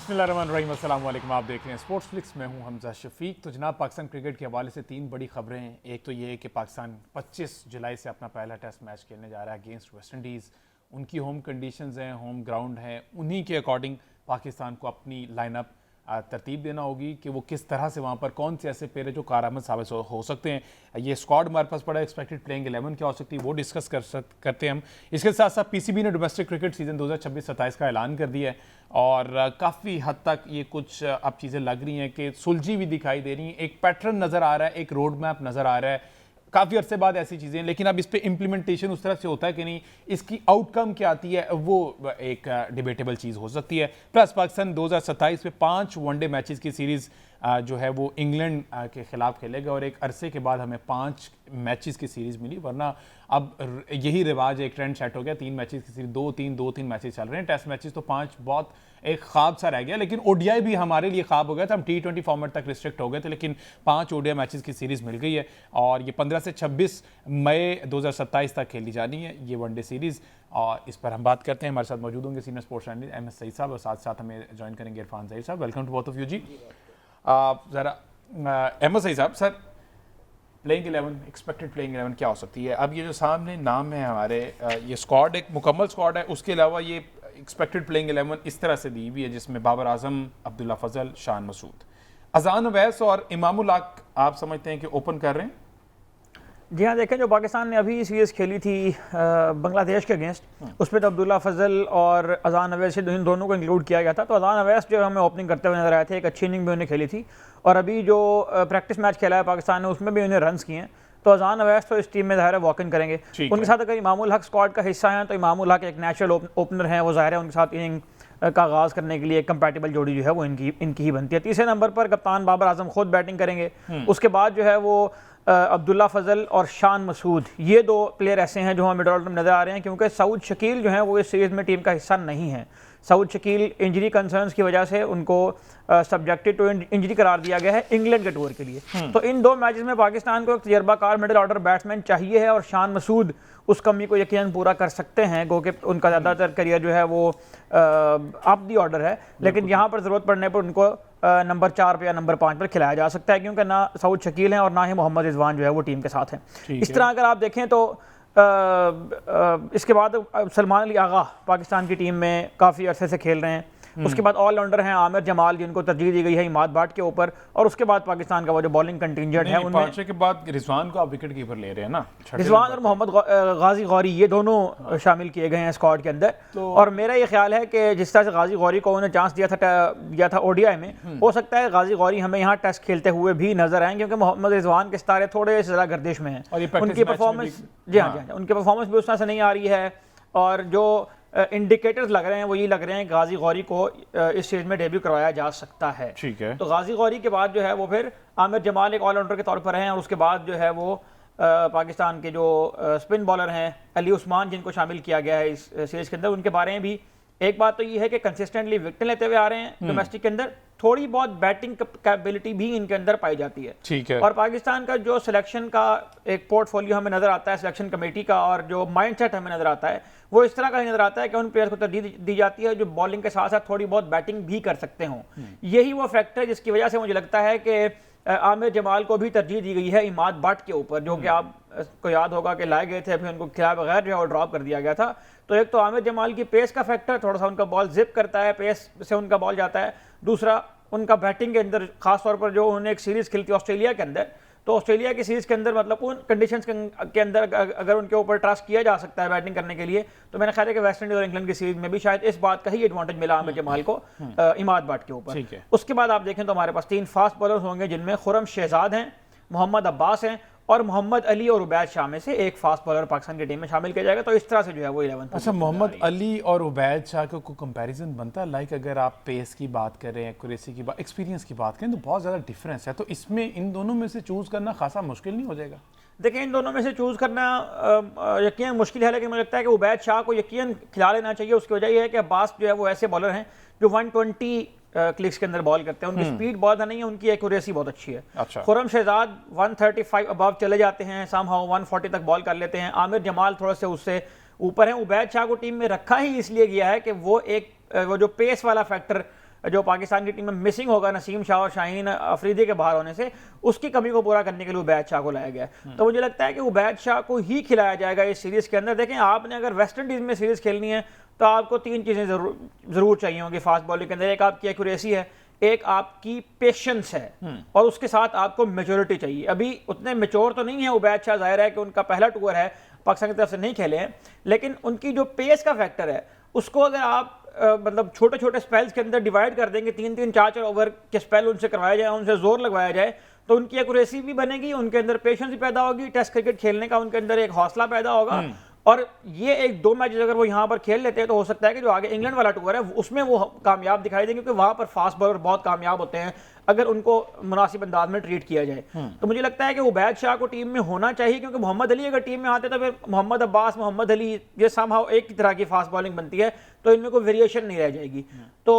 बिस्मिल्लाहिर्रहमानिर्रहीम, अस्सलाम वालेकुम। आप देख रहे हैं स्पोर्ट्स फ्लिक्स में हूं हमजा शफीक। तो जनाब, पाकिस्तान क्रिकेट के हवाले से तीन बड़ी खबरें हैं। एक तो ये है कि पाकिस्तान 25 जुलाई से अपना पहला टेस्ट मैच खेलने जा रहा है अगेंस्ट वेस्ट इंडीज़। उनकी होम कंडीशंस हैं, होम ग्राउंड है, उन्हीं के अकॉर्डिंग पाकिस्तान को अपनी लाइनअप तरतीब देना होगी कि वो किस तरह से वहाँ पर कौन से ऐसे प्लेयर जो कारआमद साबित हो सकते हैं। ये स्क्वाड हमारे पास पड़ा है, एक्सपेक्टेड प्लेइंग 11 क्या हो सकती है वो डिस्कस करते हैं हम। इसके साथ साथ पीसीबी ने डोमेस्टिक क्रिकेट सीजन 2026-27 का ऐलान कर दिया है और काफ़ी हद तक ये कुछ अब चीज़ें लग रही हैं कि सुलझी भी दिखाई दे रही हैं। एक पैटर्न नज़र आ रहा है, एक रोड मैप नज़र आ रहा है। काफ़ी अरसे बाद ऐसी चीज़ें, लेकिन अब इस पर इम्प्लीमेंटेशन उस तरफ से होता है कि नहीं, इसकी आउटकम क्या आती है वो एक डिबेटेबल चीज़ हो सकती है। प्लस पाकिस्तान 2027 में 5 वनडे मैचेस की सीरीज़ जो है वो इंग्लैंड के ख़िलाफ़ खेलेगा और एक अरसे के बाद हमें 5 मैचेस की सीरीज़ मिली। वरना अब यही रिवाज, एक ट्रेंड सेट हो गया, 3 मैचेस की सीरीज़, 2-3 मैचेस चल रहे हैं। टेस्ट मैचेस तो 5 बहुत एक ख्वाब सा रह गया, लेकिन ओडीआई भी हमारे लिए ख्वाब हो गया था। हम T20 फॉर्मेट तक रिस्ट्रिक्ट हो गए थे, लेकिन 5 ओडीआई मैचेस की सीरीज़ मिल गई है और ये 15 से 26 मई 2027 तक खेली जानी है ये वनडे सीरीज़। और इस पर हम बात करते हैं। हमारे साथ मौजूद होंगे senior sports analyst M S Saeed साहब और साथ साथ हमें ज्वाइन करेंगे इरफान ज़हीर साहब। Welcome to both of you जी। ज़रा एम एस सईद साहब, सर प्लेइंग 11, एक्सपेक्टेड प्लेइंग 11 क्या हो सकती है? अब ये जो सामने नाम है हमारे, ये स्क्वाड एक मुकम्मल स्क्वाड है, उसके अलावा ये एक्सपेक्टेड प्लेइंग 11 इस तरह से दी हुई है जिसमें बाबर आजम, अब्दुल्ला फजल, शान मसूद, अजान अवैस और इमामुल हक आप समझते हैं कि ओपन कर रहे हैं? जी हाँ, देखें जो पाकिस्तान ने अभी सीरीज़ खेली थी बांग्लादेश के अगेंस्ट, उसमें तो अब्दुल्ला फजल और अजान अवैस इन दोनों को इंक्लूड किया गया था। तो अजान अवैस जो हमें ओपनिंग करते हुए नजर आए थे, एक अच्छी इनिंग भी उन्हें खेली थी और अभी जो प्रैक्टिस मैच खेला है पाकिस्तान ने उसमें भी उन्हें रन्स किए हैं। तो अजान अवैस तो इस टीम में ज़ाहिर है वॉक इन करेंगे। उनके साथ अगर इमामुल हक स्क्वाड का हिस्सा हैं तो इमामुल हक एक नेचुरल ओपनर हैं, वो ज़ाहिर है उनके साथ इनिंग का आगाज़ करने के लिए एक कंपैटिबल जोड़ी जो है वो इनकी ही बनती है। तीसरे नंबर पर कप्तान बाबर आजम खुद बैटिंग करेंगे। उसके बाद जो है वो अब्दुल्ला फजल और शान मसूद, ये 2 प्लेयर ऐसे हैं जो हमें मिडल ऑर्डर में नजर आ रहे हैं, क्योंकि सऊद शकील जो है वो इस सीरीज़ में टीम का हिस्सा नहीं है। सऊद शकील इंजरी कंसर्न्स की वजह से उनको सब्जेक्टेड टू इंजरी करार दिया गया है इंग्लैंड के टूर के लिए। तो इन 2 मैचेस में पाकिस्तान को एक तजर्बाकार मिडल ऑर्डर बैट्समैन चाहिए है और शान मसूद उस कमी को यकीनन पूरा कर सकते हैं, गो कि उनका ज़्यादातर करियर जो है वो अप दी ऑर्डर है। लेकिन यहाँ पर ज़रूरत पड़ने पर उनको नंबर 4 पे या नंबर 5 पर खिलाया जा सकता है, क्योंकि ना सऊद शकील हैं और ना ही मोहम्मद रिजवान जो है वो टीम के साथ हैं। इस तरह अगर आप देखें तो इसके बाद सलमान अली आगा पाकिस्तान की टीम में काफ़ी अरसे से खेल रहे हैं। उसके बाद ऑलराउंडर हैं आमिर जमाल, जिनको तरजीह दी गई है इमाद बाट के ऊपर। और उसके बाद पाकिस्तान का वो जो बॉलिंग कंटिंजेंट है उनमें के बाद रिजवान को आप विकेट कीपर ले रहे हैं ना, रिजवान और मोहम्मद गाजी गौरी, ये दोनों शामिल किए गए हैं स्क्वाड के अंदर। और मेरा ये ख्याल है कि जिस तरह से गाजी गौरी को उन्हें चांस दिया था ओडीआई में, हो सकता है गाजी गौरी हमें यहाँ टेस्ट खेलते हुए भी नजर आए, क्योंकि मोहम्मद रिजवान के सितारे थोड़े से ज़्यादा गर्दिश में हैं। उनकी परफॉर्मेंस उनकी परफॉर्मेंस भी उस तरह से नहीं आ रही है और जो इंडिकेटर्स लग रहे हैं वो ये लग रहे हैं गाजी गौरी को इस स्टेज में डेब्यू करवाया जा सकता है। ठीक है। तो गाजी गौरी के बाद जो है वो फिर आमिर जमाल एक ऑलराउंडर के तौर पर हैं और उसके बाद जो है वो पाकिस्तान के जो स्पिन बॉलर हैं अली उस्मान, जिनको शामिल किया गया है इस सीरीज के अंदर, उनके बारे में भी एक बात तो ये है कि कंसिस्टेंटली विकेट लेते हुए आ रहे हैं डोमेस्टिक के अंदर। थोड़ी बहुत बैटिंग कैपेबिलिटी भी इनके अंदर पाई जाती है। ठीक है। और पाकिस्तान का जो सिलेक्शन का एक पोर्टफोलियो हमें नजर आता है सिलेक्शन कमेटी का, और जो माइंडसेट हमें नजर आता है वो इस तरह का ही नजर आता है कि उन प्लेयर्स को तरजीह दी जाती है जो बॉलिंग के साथ साथ थोड़ी बहुत बैटिंग भी कर सकते हों। यही वो फैक्टर है जिसकी वजह से मुझे लगता है कि आमिर जमाल को भी तरजीह दी गई है इमाद बाट के ऊपर, जो कि आपको याद होगा कि लाए गए थे, फिर उनको खिलाए बगैर जो है वो ड्रॉप कर दिया गया था। तो एक तो आमिर जमाल की पेस का फैक्टर, थोड़ा सा उनका बॉल जिप करता है, पेस से उनका बॉल जाता है। दूसरा उनका बैटिंग के अंदर, खासतौर पर जो उन्होंने एक सीरीज़ खेली थी ऑस्ट्रेलिया के अंदर, तो ऑस्ट्रेलिया की सीरीज़ के अंदर मतलब उन कंडीशंस के अंदर अगर उनके ऊपर ट्रस्ट किया जा सकता है बैटिंग करने के लिए, तो मैंने ख्याल है कि वेस्ट इंडीज और इंग्लैंड की सीरीज में भी शायद इस बात का ही एडवांटेज मिला आमिर जमाल को इमाद बाट के ऊपर। उसके बाद आप देखें तो हमारे पास 3 फास्ट बॉलर्स होंगे, जिनमें खुरम शहजाद हैं, मोहम्मद अब्बास हैं और मोहम्मद अली और उबैद शाह में से एक फास्ट बॉलर पाकिस्तान की टीम में शामिल किया जाएगा। तो इस तरह से जो है वो 11। अच्छा, मोहम्मद अली और उबैद शाह का कोई कंपैरिजन बनता है? लाइक अगर आप पेस की बात करें, एक्यूरेसी की बात, एक्सपीरियंस की बात करें, तो बहुत ज़्यादा डिफरेंस है। तो इसमें इन दोनों में से चूज़ करना खासा मुश्किल नहीं हो जाएगा? देखिए, इन दोनों में से चूज़ करना यकीन मुश्किल है, लेकिन मुझे लगता है कि उबैद शाह को यकीन खिला लेना चाहिए। उसकी वजह यह है कि अब्बास जो है वो ऐसे बॉलर हैं जो 120 क्लिक्स के अंदर बॉल करते हैं। उनकी स्पीड बहुत नहीं है, उनकी एक्यूरेसी बहुत अच्छी है। अच्छा। खुरम शहजाद 135 अबव चले जाते हैं, समहाउ 140 तक बॉल कर लेते हैं। आमिर जमाल थोड़े से उससे ऊपर हैं। उबैद शाह को टीम में रखा ही इसलिए गया है कि वो जो पेस वाला फैक्टर जो पाकिस्तान की टीम में मिसिंग होगा नसीम शाह और शाहीन अफरीदी के बाहर होने से, उसकी कमी को पूरा करने के लिए उबैद शाह को लाया गया है। तो मुझे लगता है कि उबैद शाह को ही खिलाया जाएगा इस सीरीज़ के अंदर। देखें, आपने अगर वेस्ट इंडीज़ में सीरीज़ खेलनी है तो आपको 3 चीज़ें ज़रूर चाहिए होंगी फास्ट बॉलिंग के अंदर। एक आपकी एक्यूरेसी है, एक आपकी पेशेंस है, और उसके साथ आपको मेच्योरिटी चाहिए। अभी उतने मेच्योर तो नहीं है उबैद शाह, जाहिर है कि उनका पहला टूर है, पाकिस्तान की तरफ से नहीं खेले हैं, लेकिन उनकी जो पेस का फैक्टर है उसको अगर आप मतलब छोटे छोटे स्पेल्स के अंदर डिवाइड कर देंगे, 3-3, 4-4 ओवर के स्पेल उनसे करवाया जाए, उनसे जोर लगवाया जाए, तो उनकी एक्यूरेसी भी बनेगी, उनके अंदर पेशेंस भी पैदा होगी, टेस्ट क्रिकेट खेलने का उनके अंदर एक हौसला पैदा होगा। और ये 1-2 मैचेस अगर वो यहाँ पर खेल लेते हैं तो हो सकता है कि जो आगे इंग्लैंड वाला टूर है उसमें वो कामयाब दिखाई देंगे, क्योंकि वहाँ पर फास्ट बॉलर बहुत कामयाब होते हैं अगर उनको मुनासिब अंदाज में ट्रीट किया जाए। तो मुझे लगता है कि उबैद शाह को टीम में होना चाहिए, क्योंकि मोहम्मद अली अगर टीम में आते तो फिर मोहम्मद अब्बास, मोहम्मद अली, ये समहाउ एक की तरह की फास्ट बॉलिंग बनती है, तो इनमें कोई वेरिएशन नहीं रह जाएगी। तो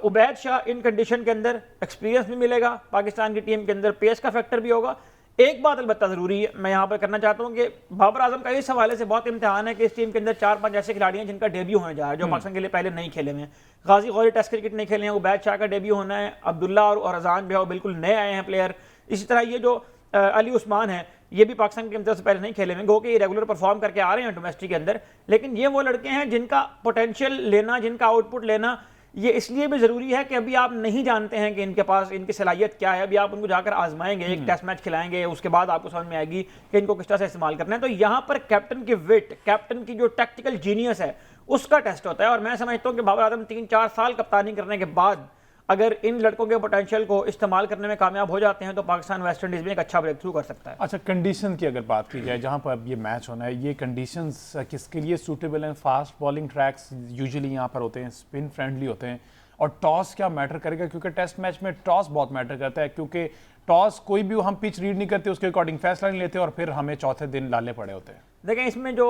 उबैद शाह इन कंडीशन के अंदर एक्सपीरियंस भी मिलेगा पाकिस्तान की टीम के अंदर, पेस का फैक्टर भी होगा। एक बात अलबत्ता ज़रूरी है मैं यहाँ पर करना चाहता हूँ कि बाबर आजम का इस हवाले से बहुत इम्तिहान है कि इस टीम के अंदर 4-5 ऐसे खिलाड़ी हैं जिनका डेब्यू होने जा रहा है, जो पाकिस्तान के लिए पहले नहीं खेले हुए हैं। गाजी गौरी टेस्ट क्रिकेट नहीं खेले हैं, उबैद शाह का डेब्यू होना है, अब्दुल्ला और अजान जो है वो बिल्कुल नए आए हैं प्लेयर। इसी तरह ये जो अली उस्मान है, ये भी पाकिस्तान की तरफ से पहले नहीं खेले हुए, गो कि ये रेगुलर परफॉर्म करके आ रहे हैं डोमेस्टिक के अंदर, लेकिन ये वो लड़के हैं जिनका पोटेंशियल लेना, जिनका आउटपुट लेना ये इसलिए भी ज़रूरी है कि अभी आप नहीं जानते हैं कि इनके पास इनकी सलाहियत क्या है। अभी आप उनको जाकर आजमाएंगे, एक टेस्ट मैच खिलाएंगे, उसके बाद आपको समझ में आएगी कि इनको किस तरह से इस्तेमाल करना है। तो यहाँ पर कैप्टन की विट, कैप्टन की जो टैक्टिकल जीनियस है उसका टेस्ट होता है। और मैं समझता हूँ कि बाबर आजम 3-4 साल कप्तानी करने के बाद अगर इन लड़कों के पोटेंशियल को इस्तेमाल करने में कामयाब हो जाते हैं तो पाकिस्तान वेस्ट इंडीज़ में एक अच्छा ब्रेक थ्रू कर सकता है। अच्छा, कंडीशन की अगर बात की जाए, जहाँ पर अब ये मैच होना है, ये कंडीशंस किसके लिए सूटेबल हैं? फास्ट बॉलिंग ट्रैक्स यूजुअली यहाँ पर होते हैं, स्पिन फ्रेंडली होते हैं, और टॉस क्या मैटर करेगा? क्योंकि टेस्ट मैच में टॉस बहुत मैटर करता है, क्योंकि टॉस कोई भी हम पिच रीड नहीं करते, उसके अकॉर्डिंग फैसला नहीं लेते और फिर हमें चौथे दिन लाले पड़े होते हैं। देखें, इसमें जो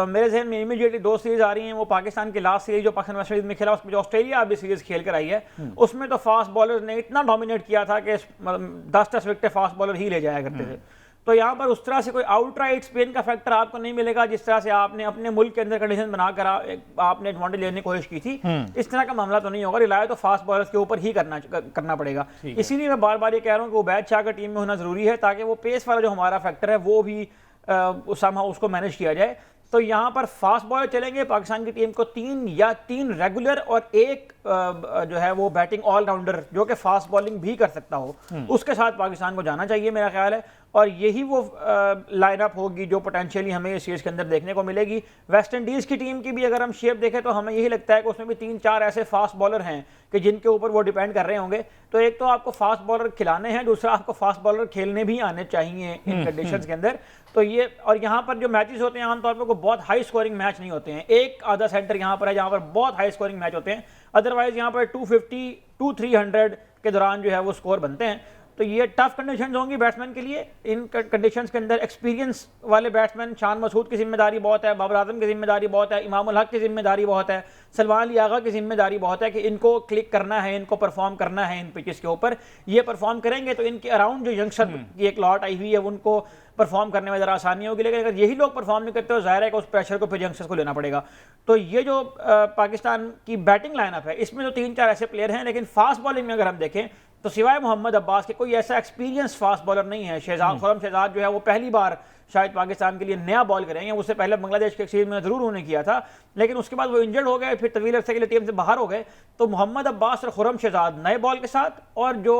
मेरे जहन में इमीडिएटली 2 सीरीज आ रही हैं, वो पाकिस्तान की लास्ट सीरीज जो पाकिस्तान वेस्ट इंडीज में खेला, उसमें जो ऑस्ट्रेलिया अभी सीरीज खेल कर आई है, उसमें तो फास्ट बॉलर ने इतना डोमिनेट किया था कि 10-10 विकेट फास्ट बॉलर ही ले जाया करते थे। तो यहाँ पर उस तरह से कोई आउटराइट स्पिन का फैक्टर आपको नहीं मिलेगा जिस तरह से आपने अपने मुल्क के अंदर कंडीशन बनाकर आपने एडवांटेज लेने की कोशिश की थी। इस तरह का मामला तो नहीं होगा, रिलाय तो फास्ट बॉलर्स के ऊपर ही करना पड़ेगा। इसीलिए मैं बार बार ये कह रहा हूँ कि उबैद शाह का टीम में होना जरूरी है, ताकि वो पेस वाला जो हमारा फैक्टर है वो भी उसको मैनेज किया जाए। तो यहाँ पर फास्ट बॉलर चलेंगे, पाकिस्तान की टीम को 3 रेगुलर और एक जो है वो बैटिंग ऑलराउंडर जो कि फास्ट बॉलिंग भी कर सकता हो, उसके साथ पाकिस्तान को जाना चाहिए मेरा ख्याल है। और यही वो लाइनअप होगी जो पोटेंशियली हमें इस सीरीज के अंदर देखने को मिलेगी। वेस्ट इंडीज़ की टीम की भी अगर हम शेप देखें तो हमें यही लगता है कि उसमें भी 3-4 ऐसे फास्ट बॉलर हैं कि जिनके ऊपर वो डिपेंड कर रहे होंगे। तो एक तो आपको फास्ट बॉलर खिलाने हैं, दूसरा आपको फास्ट बॉलर खेलने भी आने चाहिए इन कंडीशंस के अंदर। तो ये, और यहाँ पर जो मैचेस होते हैं आमतौर पर बहुत हाई स्कोरिंग मैच नहीं होते हैं। एक आधा सेंटर यहाँ पर है जहाँ पर बहुत हाई स्कोरिंग मैच होते हैं, अदरवाइज यहाँ पर 250-300 के दौरान जो है वो स्कोर बनते हैं। तो ये टफ कंडीशंस होंगी बैट्समैन के लिए। इन कंडीशंस के अंदर एक्सपीरियंस वाले बैट्समैन, शान मसूद की जिम्मेदारी बहुत है, बाबर आजम की जिम्मेदारी बहुत है, इमाम उल हक की जिम्मेदारी बहुत है, सलमान अली आगा की जिम्मेदारी बहुत है कि इनको क्लिक करना है, इनको परफॉर्म करना है इन पिचेस के ऊपर। ये परफॉर्म करेंगे तो इनके अराउंड जो यंगस्टर की एक लॉट आई हुई है उनको परफॉर्म करने में ज़रा आसानी होगी। लेकिन अगर यही लोग परफॉर्म नहीं करते तो ज़ाहिर है कि उस प्रेशर को फिर यंगस्टर्स को लेना पड़ेगा। तो ये जो पाकिस्तान की बैटिंग लाइनअप है इसमें तो 3-4 ऐसे प्लेयर हैं, लेकिन फास्ट बॉलिंग में अगर हम देखें तो सिवाय मोहम्मद अब्बास के कोई ऐसा एक्सपीरियंस फास्ट बॉलर नहीं है। खुरम शहजाद जो है वो पहली बार शायद पाकिस्तान के लिए नया बॉल करेंगे, उससे पहले बांग्लादेश के सीरीज में जरूर उन्होंने किया था, लेकिन उसके बाद वो इंजर्ड हो गए, फिर तवील अरसे के लिए टीम से बाहर हो गए। तो मोहम्मद अब्बास और खुरम शहजाद नए बॉल के साथ, और जो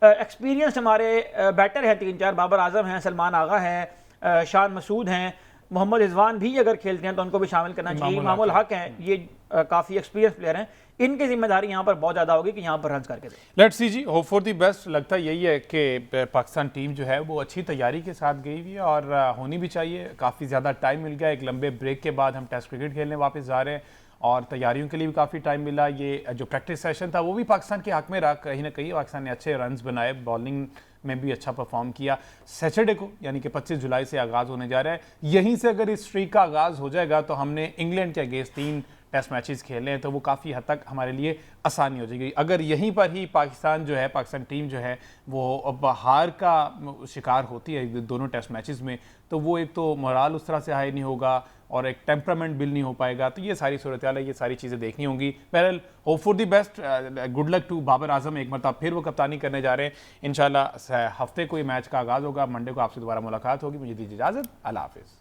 एक्सपीरियंस हमारे बैटर हैं 3-4, बाबर आजम हैं, सलमान आगा हैं, शान मसूद हैं, मोहम्मद रिजवान भी अगर खेलते हैं तो उनको भी शामिल करना चाहिए, इमाम उल हक हैं, ये काफ़ी एक्सपीरियंस प्लेयर हैं। इनकी जिम्मेदारी यहाँ पर बहुत ज़्यादा होगी कि यहाँ पर रन करके दें। लेट्स सी जी, होप फॉर दी बेस्ट। लगता यही है कि पाकिस्तान टीम जो है वो अच्छी तैयारी के साथ गई हुई है और होनी भी चाहिए। काफ़ी ज़्यादा टाइम मिल गया, एक लंबे ब्रेक के बाद हम टेस्ट क्रिकेट खेलने वापस जा रहे हैं और तैयारियों के लिए भी काफ़ी टाइम मिला। ये जो प्रैक्टिस सेशन था वो भी पाकिस्तान के हक में रहा, कहीं ना कहीं पाकिस्तान ने अच्छे रन्स बनाए, बॉलिंग में भी अच्छा परफॉर्म किया। सैटरडे को यानी कि 25 जुलाई से आगाज़ होने जा रहा है। यहीं से अगर इस स्ट्रीक का आगाज़ हो जाएगा तो हमने इंग्लैंड के अगेंस्ट 3 टेस्ट मैचेस खेलने हैं तो वो काफ़ी हद तक हमारे लिए आसानी हो जाएगी। अगर यहीं पर ही पाकिस्तान जो है, पाकिस्तान टीम जो है वो अब हार का शिकार होती है दोनों टेस्ट मैचेस में, तो वो एक तो मोराल उस तरह से हाई नहीं होगा और एक टेम्परामेंट बिल्ड नहीं हो पाएगा। तो ये सारी सूरत हाल है, ये सारी चीज़ें देखनी होंगी। बहरहाल hope for the best, good luck to Babar Azam. एक मरतबा फिर वो कप्तानी करने जा रहे हैं। इंशाल्लाह हफ्ते को ये मैच का आगाज़ होगा, मंडे को आपसे दोबारा मुलाकात होगी। मुझे दीजिए इजाज़त, अल्लाह हाफिज़।